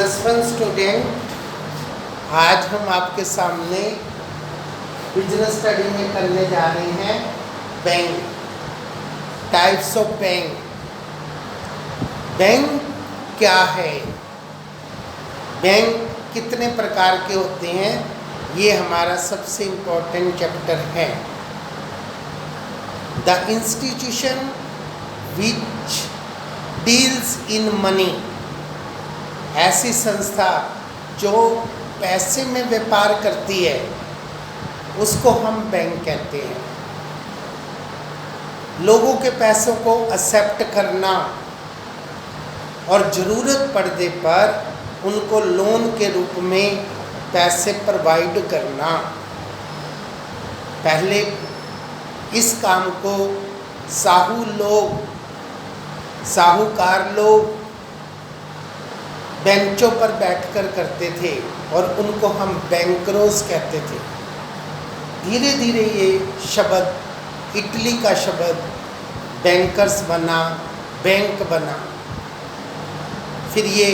+1 student, आज हम आपके सामने बिजनेस स्टडी में करने जा रहे हैं bank, types of bank. Bank क्या है, बैंक कितने प्रकार के होते हैं, ये हमारा सबसे इम्पोर्टेंट चैप्टर है। The institution which deals in money, ऐसी संस्था जो पैसे में व्यापार करती है उसको हम बैंक कहते हैं। लोगों के पैसों को एक्सेप्ट करना और ज़रूरत पड़ने पर उनको लोन के रूप में पैसे प्रोवाइड करना। पहले इस काम को साहूकार लोग बेंचों पर बैठकर करते थे और उनको हम बैंकरोज कहते थे। धीरे धीरे ये शब्द, इटली का शब्द बैंकर्स बना, बैंक बना, फिर ये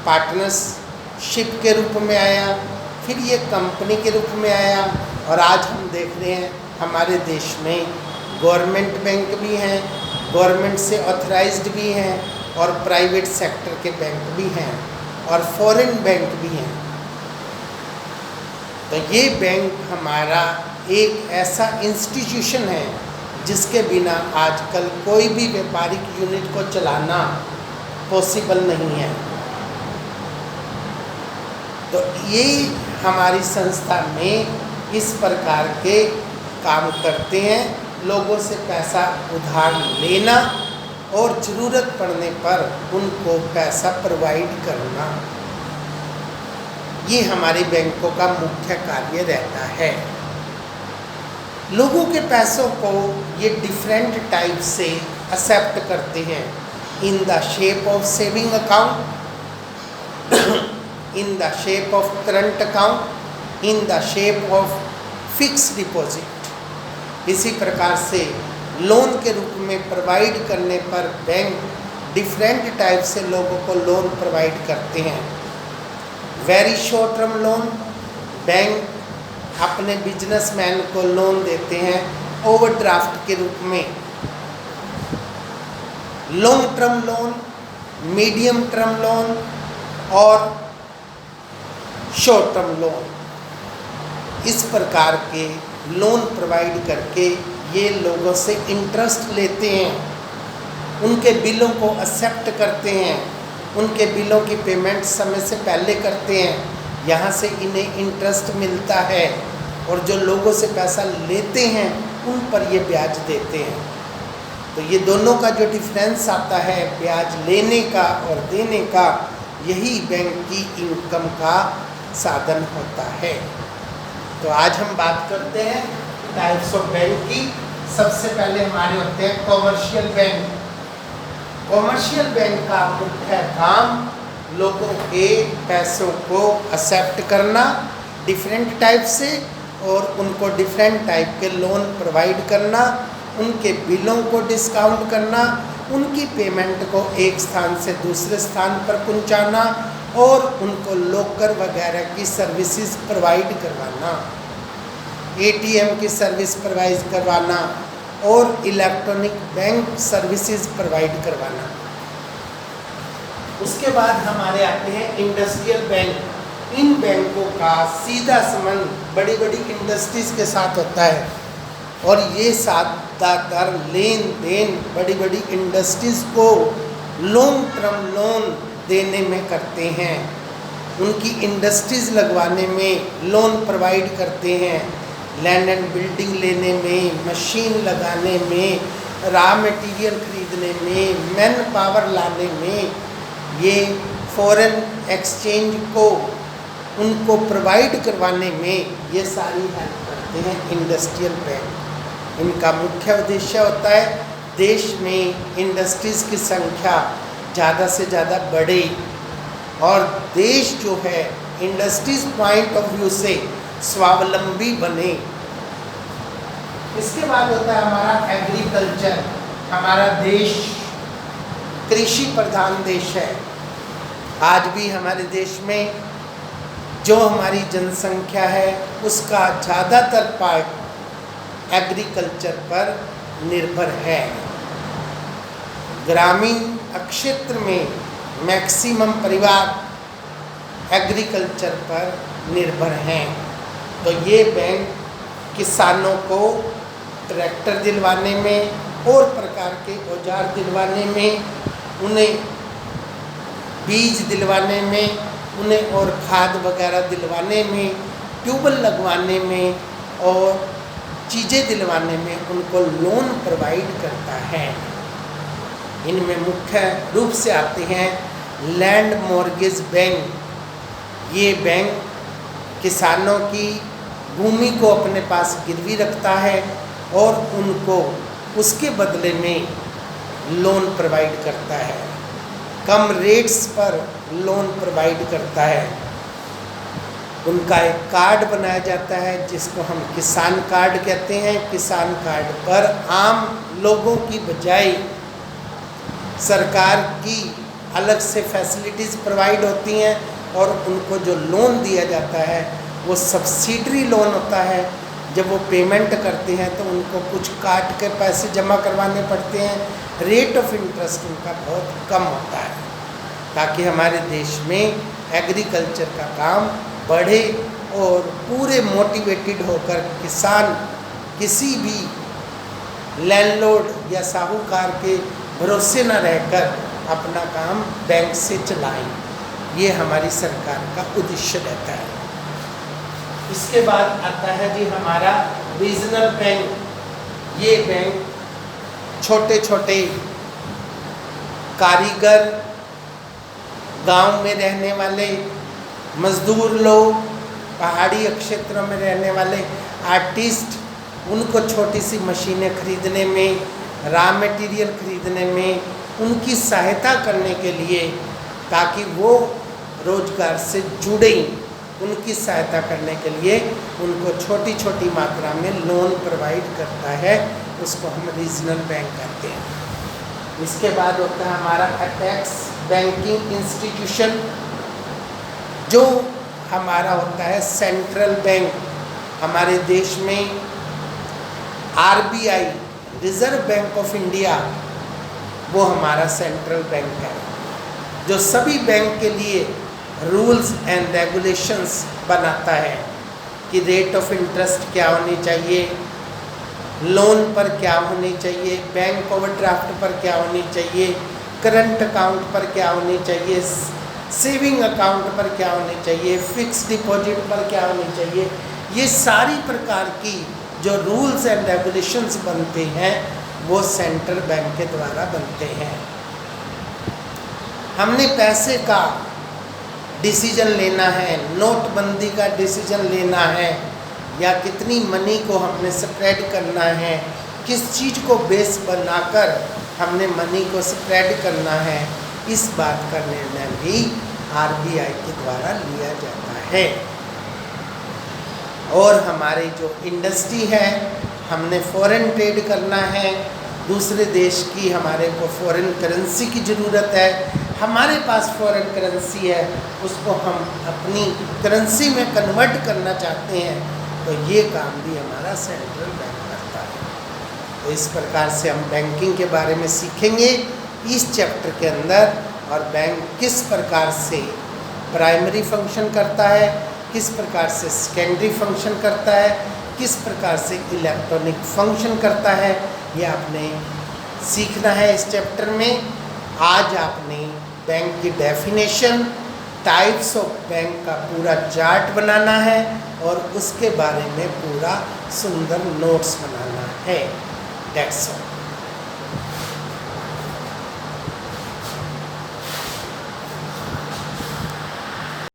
पार्टनरशिप के रूप में आया, फिर ये कंपनी के रूप में आया, और आज हम देख रहे हैं हमारे देश में गवर्नमेंट बैंक भी हैं, गवर्नमेंट से ऑथराइज्ड भी हैं, और प्राइवेट सेक्टर के बैंक भी हैं, और फॉरेन बैंक भी हैं। तो ये बैंक हमारा एक ऐसा इंस्टीट्यूशन है जिसके बिना आजकल कोई भी व्यापारिक यूनिट को चलाना पॉसिबल नहीं है। तो ये हमारी संस्था में इस प्रकार के काम करते हैं, लोगों से पैसा उधार लेना और ज़रूरत पड़ने पर उनको पैसा प्रोवाइड करना, ये हमारे बैंकों का मुख्य कार्य रहता है। लोगों के पैसों को ये डिफरेंट टाइप से एक्सेप्ट करते हैं, in the shape of saving account, in the shape of current account, in the shape of fix deposit. इसी प्रकार से लोन के रूप में प्रोवाइड करने पर बैंक डिफरेंट टाइप से लोगों को लोन प्रोवाइड करते हैं। Very short term loan, bank अपने बिजनेसमैन को लोन देते हैं ओवरड्राफ्ट के रूप में। Long term loan, medium term loan और शॉर्ट टर्म लोन, इस प्रकार के लोन प्रोवाइड करके ये लोगों से इंटरेस्ट लेते हैं, उनके बिलों को एक्सेप्ट करते हैं, उनके बिलों की पेमेंट समय से पहले करते हैं, यहाँ से इन्हें इंटरेस्ट मिलता है, और जो लोगों से पैसा लेते हैं उन पर ये ब्याज देते हैं। तो ये दोनों का जो डिफरेंस आता है ब्याज लेने का और देने का, यही बैंक की इनकम का साधन होता है। तो आज हम बात करते हैं टाइप्स ऑफ बैंक की। सबसे पहले हमारे होते हैं कॉमर्शियल बैंक। कॉमर्शियल बैंक का मुख्य काम लोगों के पैसों को एक्सेप्ट करना डिफरेंट टाइप से, और उनको डिफरेंट टाइप के लोन प्रोवाइड करना, उनके बिलों को डिस्काउंट करना, उनकी पेमेंट को एक स्थान से दूसरे स्थान पर पहुंचाना, और उनको लॉकर वगैरह की सर्विसेज प्रोवाइड करवाना, एटीएम की सर्विस प्रोवाइड करवाना, और इलेक्ट्रॉनिक बैंक सर्विसेज प्रोवाइड करवाना। उसके बाद हमारे आते हैं इंडस्ट्रियल बैंक। इन बैंकों का सीधा संबंध बड़ी बड़ी इंडस्ट्रीज के साथ होता है, और ये ज़्यादातर लेन देन बड़ी बड़ी इंडस्ट्रीज को लॉन्ग टर्म लोन देने में करते हैं, उनकी इंडस्ट्रीज लगवाने में लोन प्रोवाइड करते हैं, लैंड एंड बिल्डिंग लेने में, मशीन लगाने में, रॉ मटेरियल खरीदने में, मैन पावर लाने में, ये फॉरेन एक्सचेंज को उनको प्रोवाइड करवाने में ये सारी हेल्प करते हैं इंडस्ट्रियल बैंक। इनका मुख्य उद्देश्य होता है देश में इंडस्ट्रीज़ की संख्या ज़्यादा से ज़्यादा बढ़े, और देश जो है इंडस्ट्रीज पॉइंट ऑफ व्यू से स्वावलंबी बने। इसके बाद होता है हमारा एग्रीकल्चर। हमारा देश कृषि प्रधान देश है, आज भी हमारे देश में जो हमारी जनसंख्या है उसका ज़्यादातर पार्ट एग्रीकल्चर पर निर्भर है। ग्रामीण क्षेत्र में मैक्सिमम परिवार एग्रीकल्चर पर निर्भर हैं। तो ये बैंक किसानों को ट्रैक्टर दिलवाने में और प्रकार के औजार दिलवाने में, उन्हें बीज दिलवाने में, उन्हें और खाद वगैरह दिलवाने में, ट्यूबवेल लगवाने में और चीज़ें दिलवाने में उनको लोन प्रोवाइड करता है। इनमें मुख्य रूप से आते हैं लैंड मॉर्गेज बैंक। ये बैंक किसानों की भूमि को अपने पास गिरवी रखता है और उनको उसके बदले में लोन प्रोवाइड करता है, कम रेट्स पर लोन प्रोवाइड करता है। उनका एक कार्ड बनाया जाता है जिसको हम किसान कार्ड कहते हैं। किसान कार्ड पर आम लोगों की बजाय सरकार की अलग से फैसिलिटीज़ प्रोवाइड होती हैं और उनको जो लोन दिया जाता है वो सब्सिडरी लोन होता है। जब वो पेमेंट करते हैं तो उनको कुछ काट के पैसे जमा करवाने पड़ते हैं। रेट ऑफ इंटरेस्ट उनका बहुत कम होता है ताकि हमारे देश में एग्रीकल्चर का काम बढ़े और पूरे मोटिवेटेड होकर किसान किसी भी लैंडलॉर्ड या साहूकार के भरोसे न रहकर अपना काम बैंक से चलाएं। ये हमारी सरकार का उद्देश्य रहता है। इसके बाद आता है जी हमारा रीजनल बैंक। ये बैंक छोटे छोटे कारीगर, गांव में रहने वाले मजदूर लोग, पहाड़ी क्षेत्रों में रहने वाले आर्टिस्ट, उनको छोटी सी मशीनें खरीदने में, रॉ मटेरियल खरीदने में उनकी सहायता करने के लिए, ताकि वो रोजगार से जुड़े, उनकी सहायता करने के लिए उनको छोटी छोटी मात्रा में लोन प्रोवाइड करता है। उसको हम रीजनल बैंक कहते हैं। इसके बाद होता है हमारा अपेक्स बैंकिंग इंस्टीट्यूशन, जो हमारा होता है सेंट्रल बैंक। हमारे देश में RBI, reserve bank of India, वो हमारा सेंट्रल बैंक है, जो सभी बैंक के लिए रूल्स एंड रेगुलेशंस बनाता है कि रेट ऑफ इंटरेस्ट क्या होनी चाहिए, लोन पर क्या होनी चाहिए, बैंक ओवरड्राफ्ट पर क्या होनी चाहिए, करंट अकाउंट पर क्या होनी चाहिए, सेविंग अकाउंट पर क्या होनी चाहिए, फिक्स डिपॉजिट पर क्या होनी चाहिए। ये सारी प्रकार की जो रूल्स एंड रेगुलेशंस बनते हैं वो सेंट्रल बैंक के द्वारा बनते हैं। हमने पैसे का डिसीजन लेना है, नोटबंदी का डिसीजन लेना है, या कितनी मनी को हमने स्प्रेड करना है, किस चीज़ को बेस बनाकर हमने मनी को स्प्रेड करना है, इस बात का निर्णय भी RBI के द्वारा लिया जाता है। और हमारी जो इंडस्ट्री है, हमने फॉरेन ट्रेड करना है, दूसरे देश की हमारे को फॉरेन करेंसी की ज़रूरत है, हमारे पास फॉरेन करेंसी है, उसको हम अपनी करेंसी में कन्वर्ट करना चाहते हैं, तो ये काम भी हमारा सेंट्रल बैंक करता है। तो इस प्रकार से हम बैंकिंग के बारे में सीखेंगे इस चैप्टर के अंदर, और बैंक किस प्रकार से प्राइमरी फंक्शन करता है, किस प्रकार से सेकेंडरी फंक्शन करता है, किस प्रकार से इलेक्ट्रॉनिक फंक्शन करता है, ये आपने सीखना है इस चैप्टर में। आज आपने बैंक की डेफिनेशन, टाइप्स ऑफ बैंक का पूरा चार्ट बनाना है और उसके बारे में पूरा सुंदर नोट्स बनाना है। That's all.